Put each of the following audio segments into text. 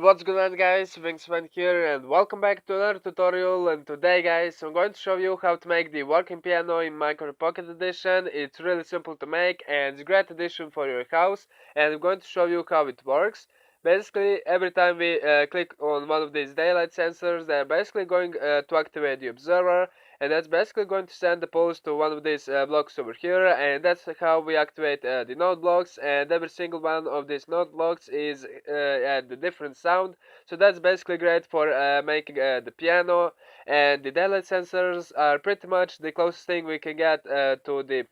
What's going on, guys? Wingsman here and welcome back to another tutorial. And today, guys, I'm going to show you how to make the working piano in Minecraft Pocket Edition. It's really simple to make and it's a great addition for your house, and I'm going to show you how it works. Basically, every time we click on one of these daylight sensors, they're basically going to activate the observer, and that's basically going to send the pulse to one of these blocks over here, and that's how we activate the node blocks. And every single one of these node blocks is at a different sound, so that's basically great for making the piano. And the daylight sensors are pretty much the closest thing we can get to the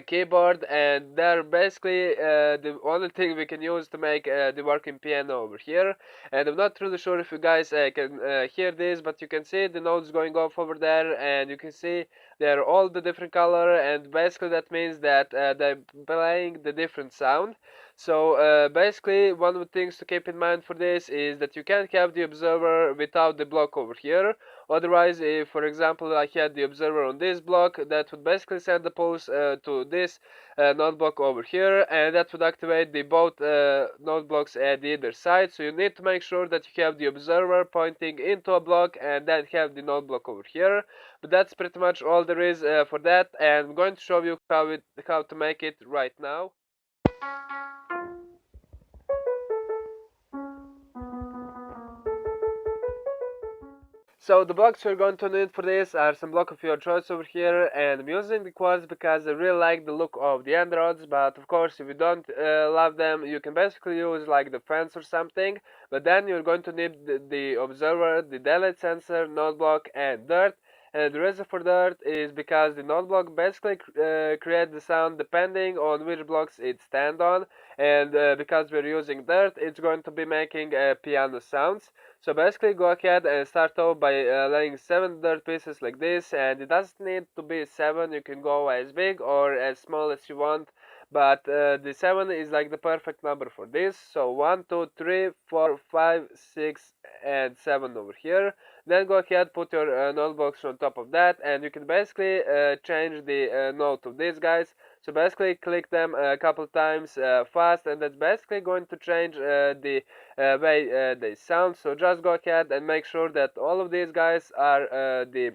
keyboard, and they're basically the only thing we can use to make the working piano over here. And I'm not really sure if you guys can hear this, but you can see the notes going off over there, and you can see they're all the different color, and basically that means that they're playing the different sound. So basically one of the things to keep in mind for this is that you can't have the observer without the block over here. Otherwise, if for example I had the observer on this block, that would basically send the pulse to this node block over here, and that would activate the both node blocks at either side. So you need to make sure that you have the observer pointing into a block and then have the node block over here. But that's pretty much all there is for that, and I'm going to show you how to make it right now. So the blocks we're going to need for this are some block of your choice over here, and I'm using the quartz because I really like the look of the end rods. But of course, if you don't love them, you can basically use like the fence or something. But then you're going to need the observer, the daylight sensor, node block, and dirt. And the reason for dirt is because the node block basically creates the sound depending on which blocks it stands on, and because we're using dirt, it's going to be making piano sounds. So basically go ahead and start off by laying 7 dirt pieces like this, and it doesn't need to be 7, you can go as big or as small as you want, but the 7 is like the perfect number for this. So 1, 2, 3, 4, 5, 6 and 7 over here. Then go ahead, put your note box on top of that, and you can basically change the note of these guys. So basically click them a couple times fast, and that's basically going to change the way they sound. So just go ahead and make sure that all of these guys are the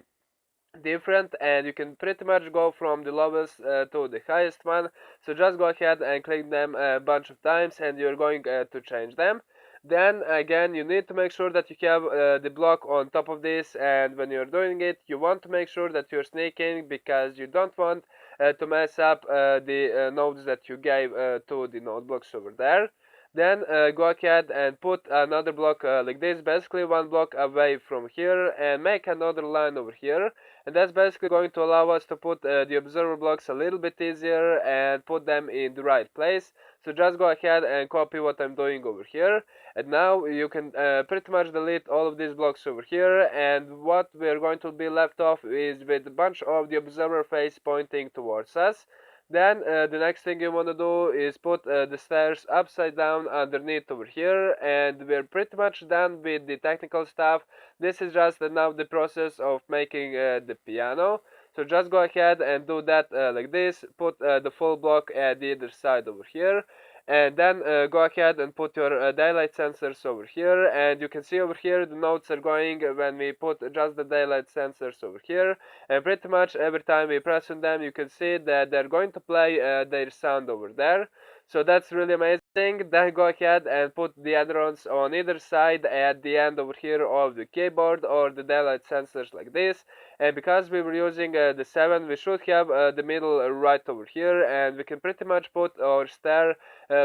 different, and you can pretty much go from the lowest to the highest one. So just go ahead and click them a bunch of times, and you're going to change them. Then again, you need to make sure that you have the block on top of this, and when you're doing it, you want to make sure that you're sneaking, because you don't want to mess up the nodes that you gave to the node blocks over there. Then go ahead and put another block like this, basically one block away from here, and make another line over here. And that's basically going to allow us to put the observer blocks a little bit easier and put them in the right place. So just go ahead and copy what I'm doing over here, and now you can pretty much delete all of these blocks over here, and what we're going to be left off is with a bunch of the observer face pointing towards us. Then the next thing you want to do is put the stairs upside down underneath over here, and we're pretty much done with the technical stuff. This is just now the process of making the piano. So just go ahead and do that like this. Put the full block at the other side over here, and then go ahead and put your daylight sensors over here, and you can see over here the notes are going when we put just the daylight sensors over here, and pretty much every time we press on them, you can see that they're going to play their sound over there. So that's really amazing. Then go ahead and put the ailerons on either side at the end over here of the keyboard or the daylight sensors like this. And because we were using the 7, we should have the middle right over here, and we can pretty much put our stair,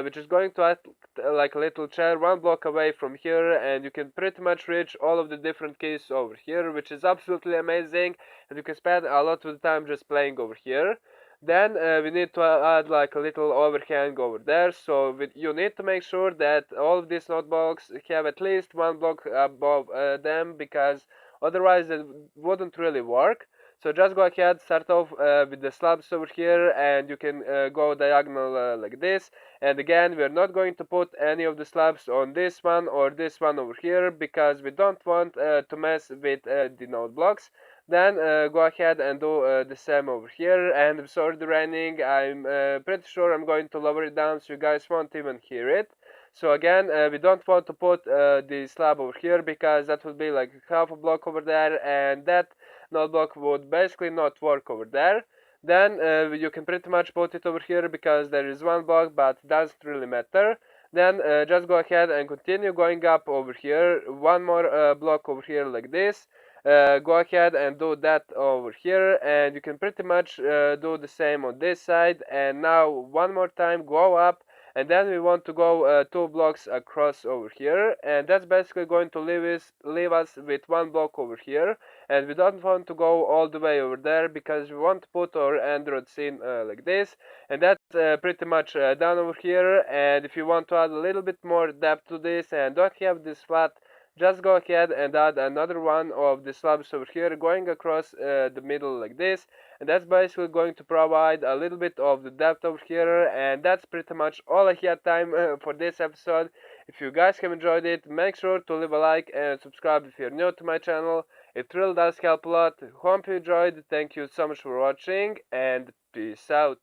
which is going to act like a little chair, one block away from here, and you can pretty much reach all of the different keys over here, which is absolutely amazing, and you can spend a lot of the time just playing over here. Then we need to add like a little overhang over there, so you need to make sure that all of these notebooks have at least one block above them, because otherwise it wouldn't really work. So just go ahead, start off with the slabs over here, and you can go diagonal like this. And again, we're not going to put any of the slabs on this one or this one over here, because we don't want to mess with the node blocks. Then go ahead and do the same over here. And I'm sorry the raining, I'm pretty sure I'm going to lower it down so you guys won't even hear it. So again, we don't want to put the slab over here because that would be like half a block over there, and that null block would basically not work over there. Then you can pretty much put it over here because there is one block, but it doesn't really matter. Then just go ahead and continue going up over here, one more block over here like this. Go ahead and do that over here, and you can pretty much do the same on this side. And now one more time go up, and then we want to go 2 blocks across over here, and that's basically going to leave us with 1 block over here. And we don't want to go all the way over there because we want to put our Android scene like this. And that's pretty much done over here. And if you want to add a little bit more depth to this and don't have this flat, just go ahead and add another one of the slabs over here going across the middle like this, and that's basically going to provide a little bit of the depth over here. And that's pretty much all I had time for this episode. If you guys have enjoyed it, make sure to leave a like and subscribe if you're new to my channel. It really does help a lot. Hope you enjoyed. Thank you so much for watching, and peace out.